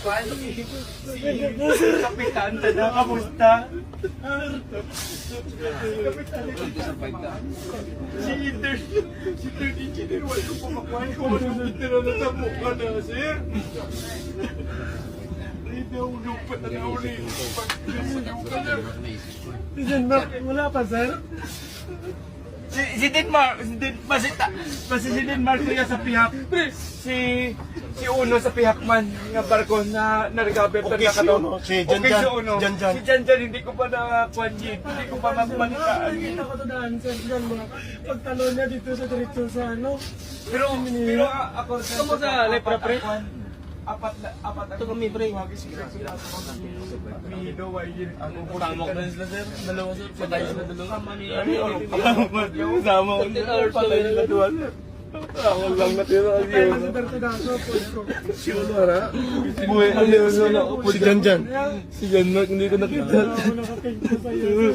Kwan, si Kapitan, tada, kamusta? Kapitan, si Inter, si Third Engineer, wala ko pamakuhan ko, tira na sa mukha na, sir. Hindi ako lupa na nauli. Wala pa, sir? Si Denmark, si Denmark kuya sa pihak. Si Uno sa pihak man nga barko na nag-recover pa Okay, na si Uno. Si Janjan. si Uno. Janjan. Si Janjan hindi ko pa nakakuan yun. Hindi ko pa mabalitaan. Nakita ko to daan, sir. Diyan mga pagtalon niya dito sa diretso sa ano. Pero ako Kamu sa lepra, pre? Apat Ito kami, pre. Mido wa yun. Tama ko na sila, sir. Dalawa, sir. Patay sila dalawa. Sama ko. 13 hours patay sila dalawa, sir. Ako lang natira ang Kaya yun. si Bertadaso, Polsko. Si Ulara. Buhay ang yun. Si Janjan. Si Janjan, hindi ko nakita. Ako nakaping ko sa'yo, sir.